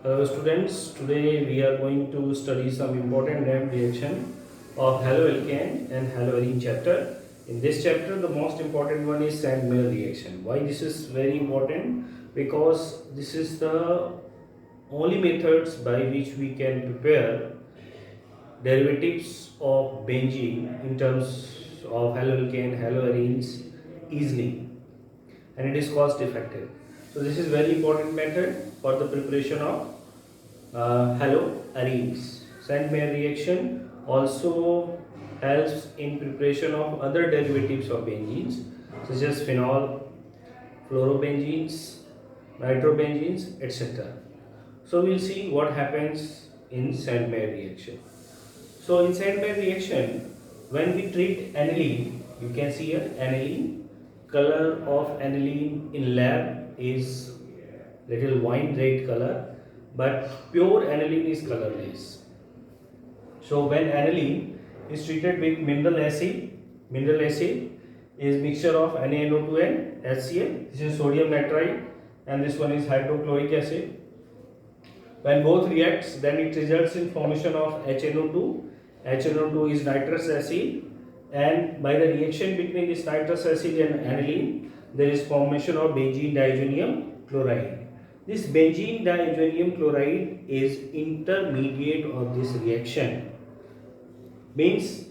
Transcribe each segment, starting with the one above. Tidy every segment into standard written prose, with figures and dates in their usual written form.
Hello students, today we are going to study some important name reaction of haloalkane and haloarine chapter. In this chapter, the most important one is Sandmeyer reaction. Why this is very important? Because this is the only methods by which we can prepare derivatives of benzene in terms of haloalkane, haloarenes easily, and it is cost effective. So this is very important method for the preparation of haloarenes. Sandmeyer reaction also helps in preparation of other derivatives of benzenes such as phenol, fluorobenzenes, nitrobenzenes, etc. So we'll see what happens in Sandmeyer reaction. So in Sandmeyer reaction, when we treat aniline, you can see here aniline, color of aniline in lab is little wine red color, but pure aniline is colorless. So when aniline is treated with mineral acid is mixture of NaNO2 and HCl. This is sodium nitrite and this one is hydrochloric acid. When both reacts, then it results in formation of HNO2. HNO2 is nitrous acid, and by the reaction between this nitrous acid and aniline, there is formation of benzene diazonium chloride. This benzene diazonium chloride is intermediate of this reaction. Means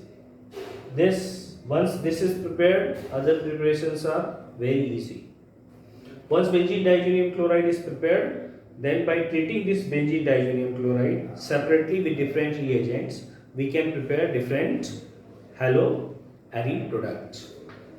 this once this is prepared, other preparations are very easy. Once benzene diazonium chloride is prepared, then by treating this benzene diazonium chloride separately with different reagents, we can prepare different haloarine products.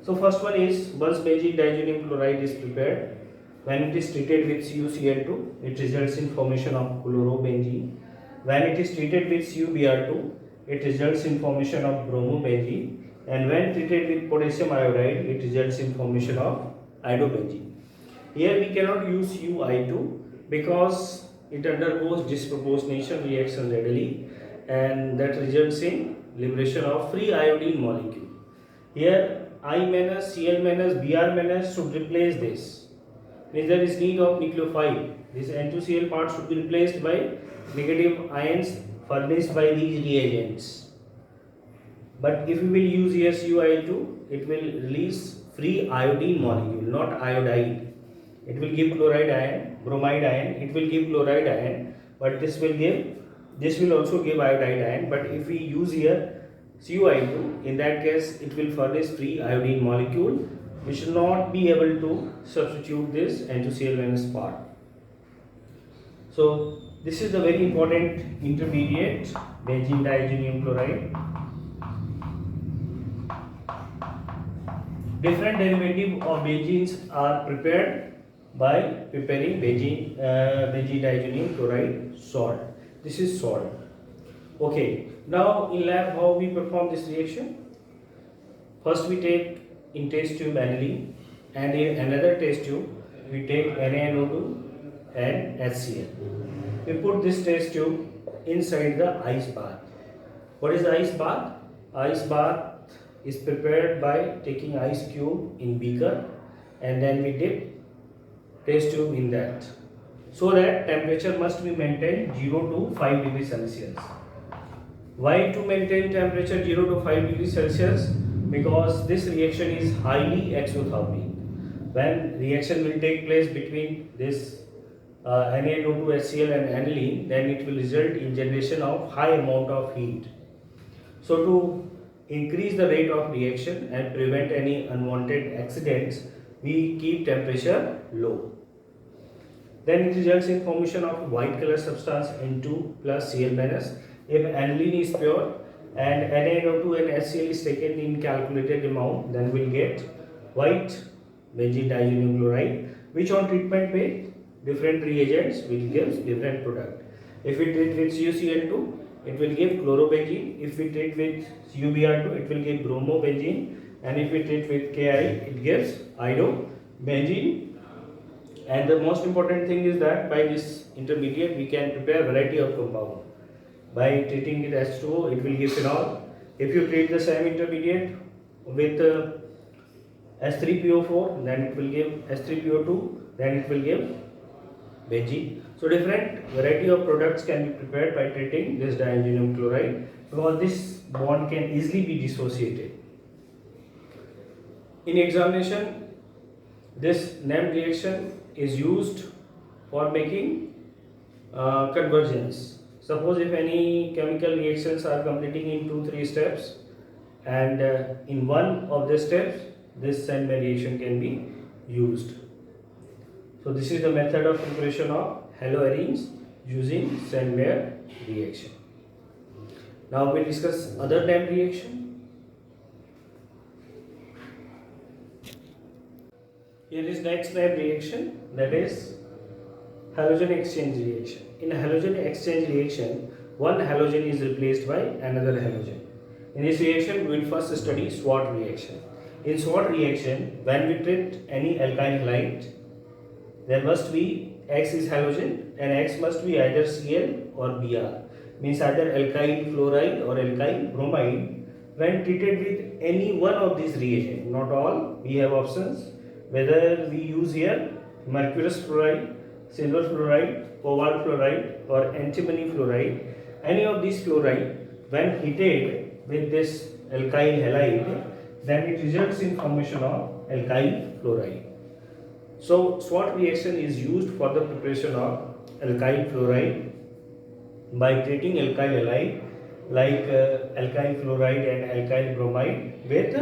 So first one is once benzene diazonium chloride is prepared, when it is treated with CuCl2, it results in formation of chlorobenzene. When it is treated with CuBr2, it results in formation of bromobenzene. And when treated with potassium iodide, it results in formation of iodobenzene. Here we cannot use UI2 because it undergoes disproportionation reaction readily, and that results in liberation of free iodine molecule. Here I minus, Cl minus, Br minus should replace this. Means there is need of nucleophile. This N2Cl part should be replaced by negative ions furnished by these reagents. But if we will use here CuI2, it will release free iodine molecule, not iodide. It will give chloride ion, bromide ion, it will give chloride ion, but this will also give iodide ion. But if we use here CuI2, in that case it will furnish free iodine molecule. We should not be able to substitute this N2Cl minus part. So this is the very important intermediate benzene diazonium chloride. Different derivative of benzenes are prepared by preparing benzene diazonium chloride salt. This is salt. Okay. Now in lab, how we perform this reaction? First we take in test tube aniline, and in another test tube we take NaNO2 and HCl. We put this test tube inside the ice bath. What is the ice bath? Ice bath is prepared by taking ice cube in beaker, and then we dip test tube in that, so that temperature must be maintained 0 to 5 degrees Celsius. Why to maintain temperature 0 to 5 degrees Celsius? Because this reaction is highly exothermic. When reaction will take place between this NaNO2 HCl and aniline, then it will result in generation of high amount of heat. So to increase the rate of reaction and prevent any unwanted accidents, we keep temperature low. Then it results in formation of white color substance N2 plus Cl minus. If aniline is pure and NaNO2 and HCl is taken in calculated amount, then we'll get white benzene diazonium chloride, which on treatment with different reagents will give different product. If we treat with CuCl2, it will give chlorobenzene. If we treat with CuBr2, it will give bromobenzene, and if we treat with Ki, it gives iodobenzene. And the most important thing is that by this intermediate we can prepare variety of compound. By treating it H2O, it will give phenol. If you treat the same intermediate with H3PO4, then it will give H3PO2, then it will give benzene. So different variety of products can be prepared by treating this diammonium chloride, because this bond can easily be dissociated. In examination, this named reaction is used for making conversions. Suppose if any chemical reactions are completing in 2-3 steps, and in one of the steps this Sandberg reaction can be used. So this is the method of preparation of haloarenes using Sandberg reaction. Now we discuss other named reaction. Here is next named reaction, that is halogen exchange reaction. In a halogen exchange reaction, one halogen is replaced by another halogen. In this reaction, we will first study SWOT reaction. In SWOT reaction, when we treat any alkyl halide, there must be X is halogen and X must be either Cl or Br. Means either alkyl fluoride or alkyl bromide. When treated with any one of these reagents, not all, we have options. Whether we use here mercurous fluoride, silver fluoride, cobalt fluoride or antimony fluoride, any of these fluoride, when heated with this alkyl halide, then it results in formation of alkyl fluoride. So SWOT reaction is used for the preparation of alkyl fluoride by treating alkyl halide like alkyl fluoride and alkyl bromide with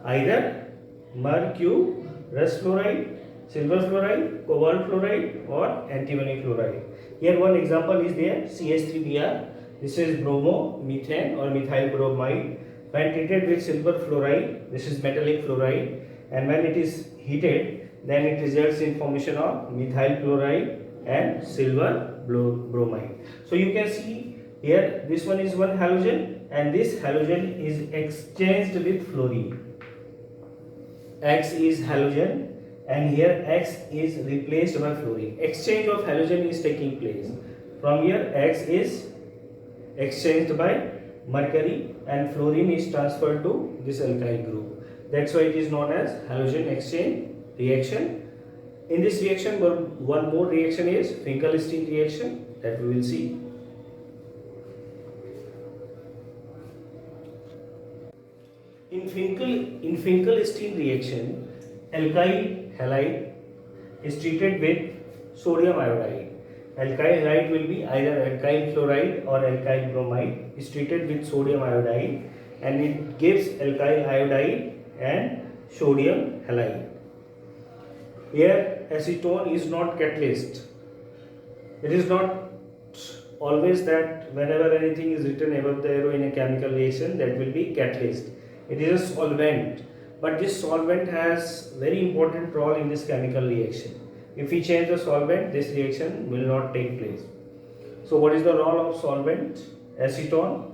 either mercurous fluoride, silver fluoride, cobalt fluoride or antimony fluoride. Here one example is there, CH3Br. This is bromomethane or methyl bromide. When treated with silver fluoride, this is metallic fluoride, and when it is heated, then it results in formation of methyl chloride and silver bromide. So you can see here this one is one halogen and this halogen is exchanged with fluorine. X is halogen and here X is replaced by fluorine. Exchange of halogen is taking place. From here X is exchanged by mercury and fluorine is transferred to this alkyl group. That's why it is known as halogen exchange reaction. In this reaction, one more reaction is Finkelstein reaction that we will see. In Finkelstein reaction, alkyl halide is treated with sodium iodide. Alkyl halide will be either alkyl fluoride or alkyl bromide. Is treated with sodium iodide and it gives alkyl iodide and sodium halide. Here acetone is not catalyst. It is not always that whenever anything is written above the arrow in a chemical reaction that will be catalyst. It is a solvent, but this solvent has very important role in this chemical reaction. If we change the solvent, this reaction will not take place. So what is the role of solvent? Acetone,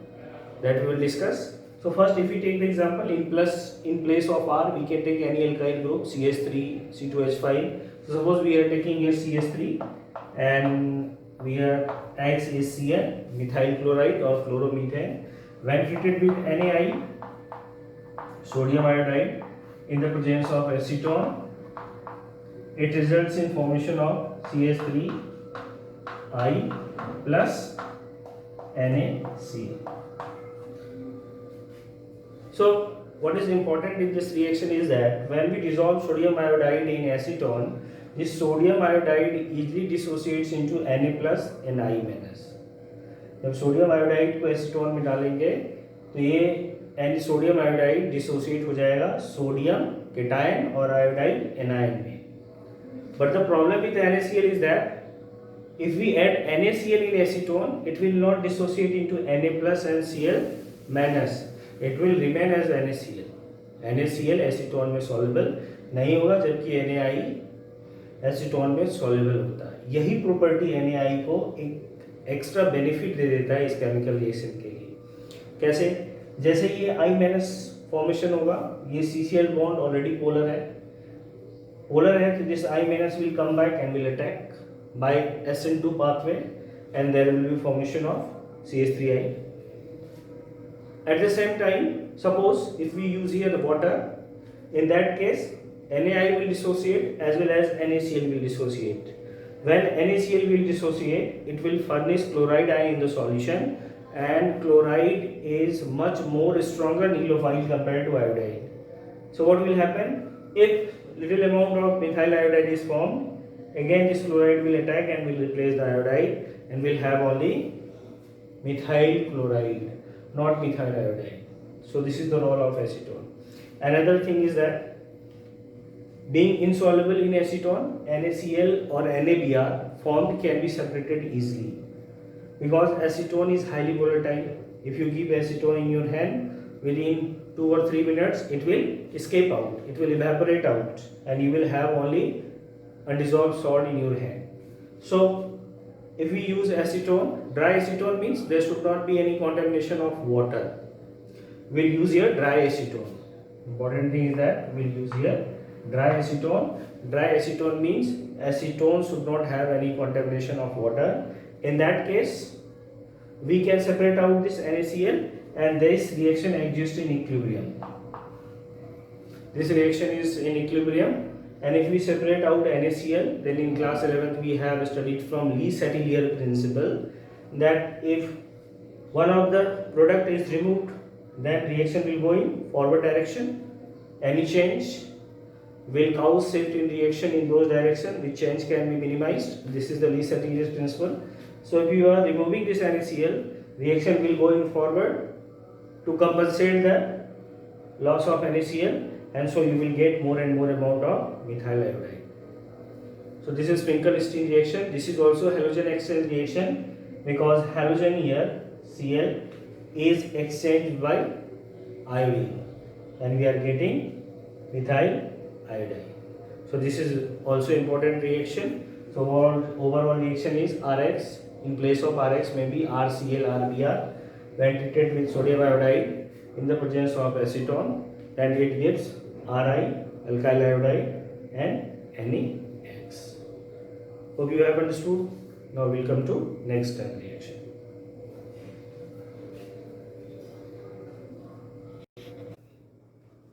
that we will discuss. So first, if we take the example, in place of R, we can take any alkyl group, CH3, C2H5. So suppose we are taking here CH3 and we are X is Cl, methyl chloride or chloromethane. When treated with NaI, sodium iodide, in the presence of acetone, it results in formation of CH3I plus NaCl. So what is important in this reaction is that when we dissolve sodium iodide in acetone, this sodium iodide easily dissociates into Na plus and I minus. जब sodium iodide को acetone में डालेंगे तो ये sodium iodide dissociate हो जाएगा sodium cation और iodide anion में. But the problem with NaCl is that if we add NaCl in acetone, it will not dissociate into Na plus and Cl minus. It will remain as NaCl. NaCl acetone में soluble नहीं होगा जबकि NaI acetone में soluble होता है. यही property NaI को एक एक्स्ट्रा बेनिफिट दे देता है इस केमिकल रिएक्शन के लिए. कैसे? जैसे ये I माइनस फॉर्मेशन होगा, ये CCl बॉन्ड ऑलरेडी पोलर है तो this I minus will come back and will attack by SN2 pathway and there will be formation of CH3I. At the same time, suppose if we use here the water, in that case NaI will dissociate as well as NaCl will dissociate. When NaCl will dissociate, it will furnish chloride ion in the solution, and chloride is much more stronger nucleophile compared to iodide. So what will happen? If little amount of methyl iodide is formed, again this chloride will attack and will replace the iodide, and will have only methyl chloride, not methyl iodide. So this is the role of acetone. Another thing is that being insoluble in acetone, NaCl or NaBr formed can be separated easily, because acetone is highly volatile. If you keep acetone in your hand, within 2 or 3 minutes it will escape out, it will evaporate out, and you will have only undissolved salt in your hand. So if we use acetone, dry acetone means there should not be any contamination of water. We'll use here dry acetone. Important thing is that we'll use here dry acetone. Dry acetone means acetone should not have any contamination of water. In that case, we can separate out this NaCl, and this reaction exists in equilibrium. This reaction is in equilibrium, and if we separate out NaCl, then in class 11th we have studied from Le-Chatelier principle that if one of the product is removed, then reaction will go in forward direction. Any change will cause shift in reaction in those direction, which change can be minimized. This is the Le-Chatelier principle. So if you are removing this NaCl, reaction will go in forward to compensate the loss of NaCl, and so you will get more and more amount of methyl iodide. So this is Finkelstein reaction. This is also halogen exchange reaction, because halogen here Cl is exchanged by iodine, and we are getting methyl iodide. So this is also important reaction. So overall reaction is Rx. In place of Rx may be RCl, RBr. When treated with sodium iodide in the presence of acetone, then it gives Ri, alkyl iodide, and NaX. Hope you have understood. Now we'll come to next time reaction.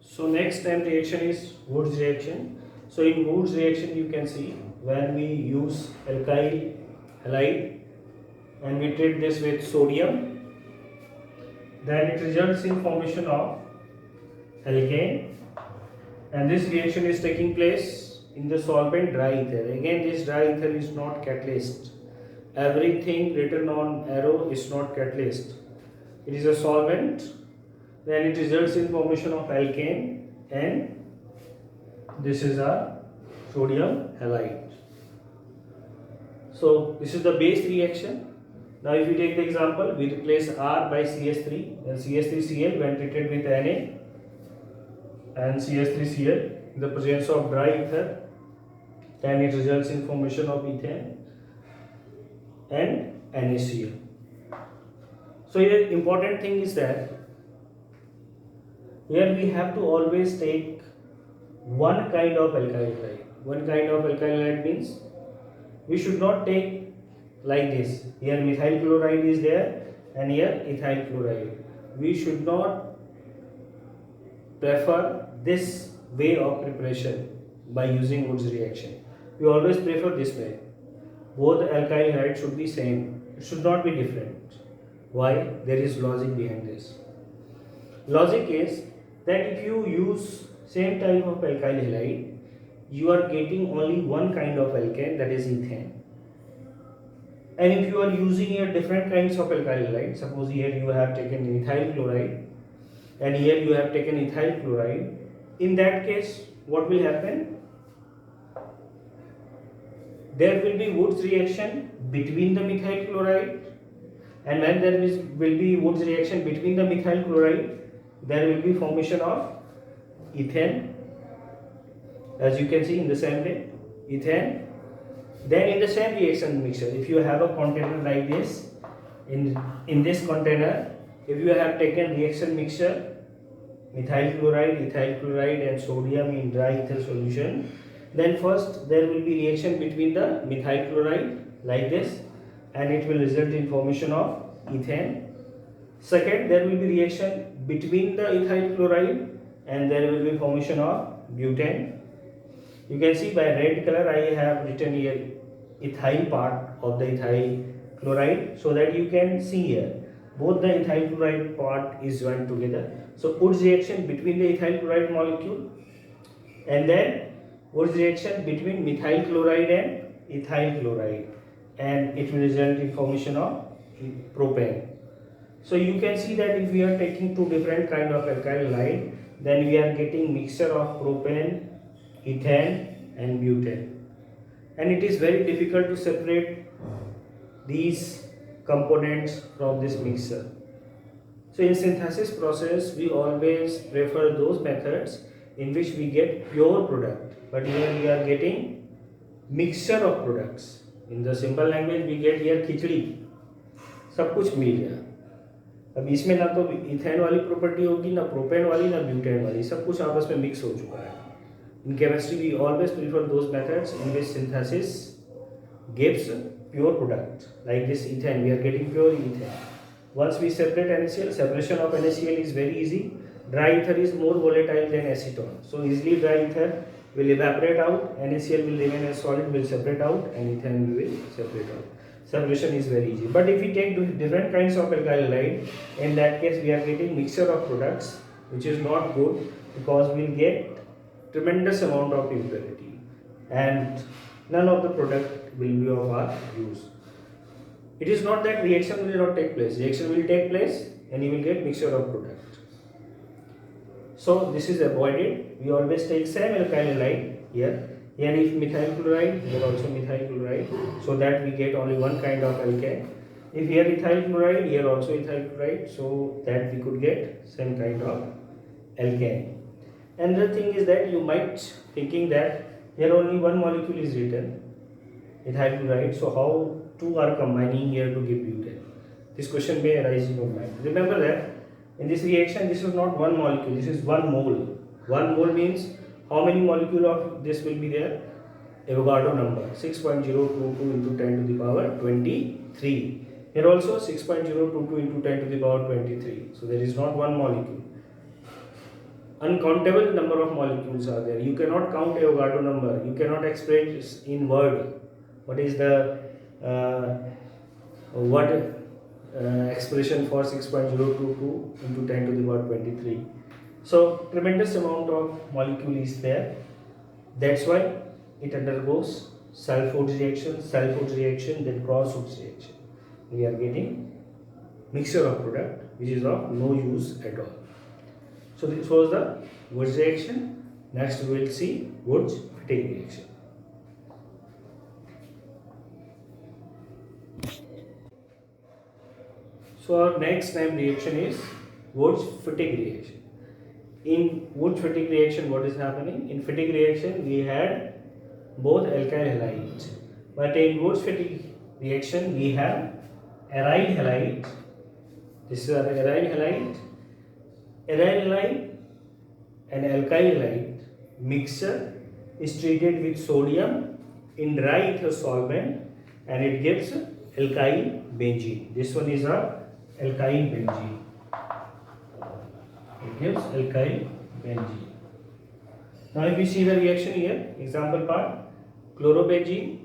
So next time reaction is Woods reaction. So in Woods reaction you can see when we use alkyl halide and we treat this with sodium, then it results in formation of alkane, and this reaction is taking place in the solvent dry ether. Again, this dry ether is not catalyst. Everything written on arrow is not catalyst. It is a solvent. Then it results in formation of alkane, and this is a sodium halide. So this is the base reaction. Now if we take the example, we replace R by CS3, then CS3Cl when treated with Na and CS3Cl in the presence of dry ether, then it results in formation of ethane and NaCl. So here important thing is that here we have to always take one kind of alkyl halide. One kind of alkyl halide means we should not take like this. Here methyl chloride is there and here ethyl chloride. We should not prefer this way of preparation by using Woods reaction. We always prefer this way. Both alkyl halide should be same. It should not be different. Why? There is logic behind this. Logic is that if you use same type of alkyl halide, you are getting only one kind of alkane, that is ethane. And if you are using here different kinds of alkyl halide, suppose here you have taken methyl chloride and here you have taken ethyl chloride, in that case what will happen? There will be Woods reaction between the methyl chloride, and when there will be Woods reaction between the methyl chloride, there will be formation of ethane, as you can see in the same way, ethane. Then in the same reaction mixture, if you have a container like this, in this container, if you have taken reaction mixture, methyl chloride, ethyl chloride and sodium in dry ether solution, then first there will be reaction between the methyl chloride like this, and it will result in formation of ethane. Second, there will be reaction between the ethyl chloride and there will be formation of butane. You can see by red color I have written here ethyl part of the ethyl chloride, so that you can see here both the ethyl chloride part is joined together. So Wood's reaction between the ethyl chloride molecule, and then Wood's reaction between methyl chloride and ethyl chloride, and it will result in formation of propane. So you can see that if we are taking two different kind of alkyl halide, then we are getting mixture of propane, ethane and butane, and it is very difficult to separate these components from this mixture. So in synthesis process we always prefer those methods in which we get pure product, but here we are getting mixture of products. In the simple language we get here खिचड़ी, सब कुछ मिल गया. अब इसमें ना तो ethane वाली property होगी, ना प्रोपेन वाली, ना ब्यूटेन वाली, सब कुछ आपस में मिक्स हो चुका है. In chemistry we always prefer those methods in which synthesis gives pure product. Like this ethane, we are getting pure ethane. Once we separate NaCl, separation of NaCl is very easy. Dry ether is more volatile than acetone, so easily dry ether will evaporate out, NaCl will remain as solid, will separate out, and ethane will separate out. Separation is very easy. But if we take different kinds of alkyl halide, in that case we are getting mixture of products, which is not good, because we will get tremendous amount of impurity, and none of the product will be of our use. It is not that reaction will not take place. Reaction will take place, and you will get mixture of product. So this is avoided. We always take same alkyl halide here. Here if methyl chloride, here also methyl chloride, so that we get only one kind of alkane. If here ethyl chloride, here also ethyl chloride, so that we could get same kind of alkane. Another thing is that you might thinking that here only one molecule is written, ethyl chloride, so how two are combining here to give butane? This question may arise in your mind. Remember that in this reaction, this is not one molecule, this is 1 mole. 1 mole means how many molecule of this will be there? Avogadro number 6.022 into 10 to the power 23. Here also 6.022 into 10 to the power 23. So there is not one molecule. Uncountable number of molecules are there. You cannot count Avogadro number. You cannot express in word what is the expression for 6.022 into 10 to the power 23. So tremendous amount of molecule is there. That's why it undergoes self-Woods reaction, then cross-Woods reaction. We are getting mixture of product which is of no use at all. So this was the Woods reaction. Next we will see Woods fatigue reaction. So our next name reaction is Woods fatigue reaction. In Woods fatigue reaction, what is happening? In fatigue reaction, we had both alkyl halides, but in Woods fatigue reaction, we have aryl halide. This is our aryl halide. Aryl halide and alkyl halide mixture is treated with sodium in dry ether solvent, and it gives alkyl benzene. This one is our alkyl benzene. It gives alkyl benzene. Now if we see the reaction here, example part, chlorobenzene,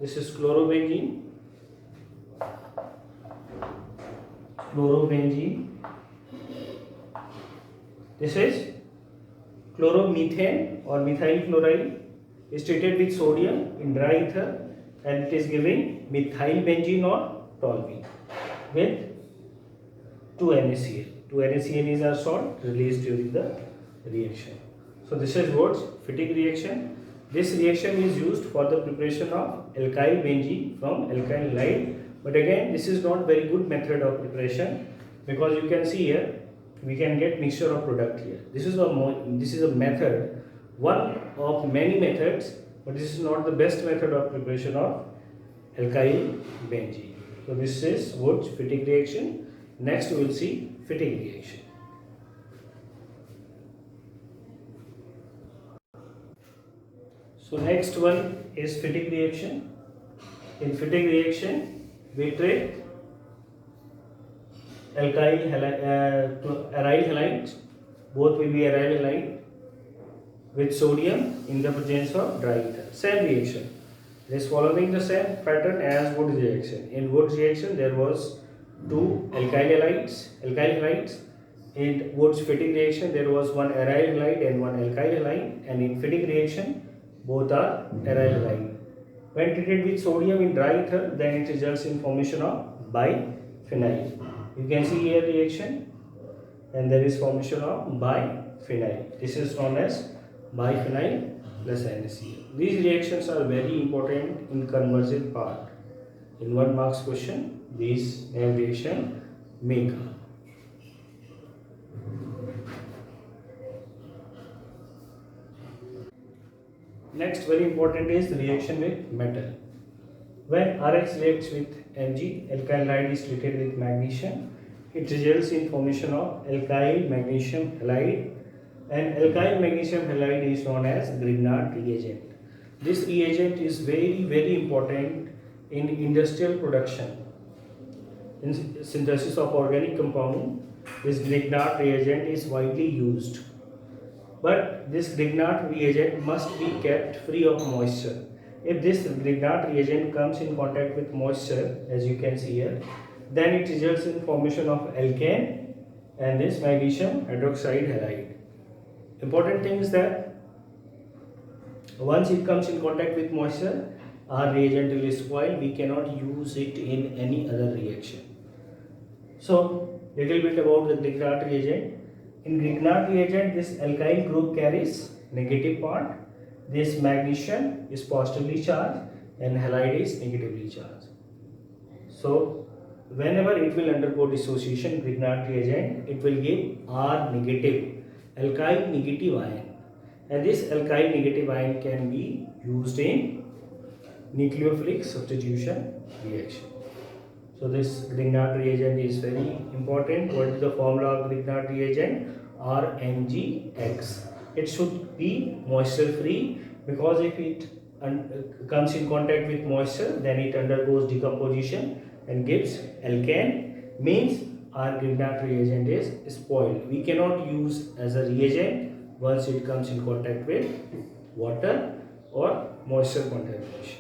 this is chlorobenzene, this is chloromethane or methyl chloride is treated with sodium in dry ether, and it is giving methyl benzene or toluene with 2 NaCl. 2 NaCl is our salt released during the reaction. So this is Woods fatigue reaction. This reaction is used for the preparation of alkyl benzene from alkyl halide. But again, this is not very good method of preparation, because you can see here we can get mixture of product here. This is a method, one of many methods, but this is not the best method of preparation of alkyl benzene. So this is Woods fatigue reaction. Next we will see fatigue reaction. So next one is fatigue reaction. In fatigue reaction, we treat aryl halide, both will be aryl halide with sodium in the presence of dry ether. Same reaction. This following the same pattern as Wood reaction. In Wood reaction, there was two alkyl halides. In Wood's Fittig reaction, there was one aryl halide and one alkyl halide, and in Fittig reaction, both are aryl halide. When treated with sodium in dry ether, then it results in formation of biphenyl. You can see here reaction, and there is formation of biphenyl. This is known as biphenyl plus NaCl. These reactions are very important in conversion part. In 1 marks question, these name reaction may come. Next, very important is reaction with metal. When RH reacts with Mg, alkyl halide is treated with magnesium. It results in formation of alkyl magnesium halide, and alkyl magnesium halide is known as Grignard reagent. This reagent is very important in industrial production. In synthesis of organic compound, this Grignard reagent is widely used. But this Grignard reagent must be kept free of moisture. If this Grignard reagent comes in contact with moisture, as you can see here, then it results in formation of alkane and this magnesium hydroxide halide. Important thing is that once it comes in contact with moisture, our reagent will spoil. We cannot use it in any other reaction. So, little bit about the Grignard reagent. In Grignard reagent, this alkyl group carries negative part. This magnesium is positively charged and halide is negatively charged. So, whenever it will undergo dissociation, Grignard reagent, it will give R negative, alkyl negative ion. And this alkyl negative ion can be used in nucleophilic substitution reaction. So this Grignard reagent is very important. What is the formula of Grignard reagent? RMgX. It should be moisture free, because if it comes in contact with moisture, then it undergoes decomposition and gives alkane, means our Grignard reagent is spoiled. We cannot use as a reagent once it comes in contact with water or moisture contamination.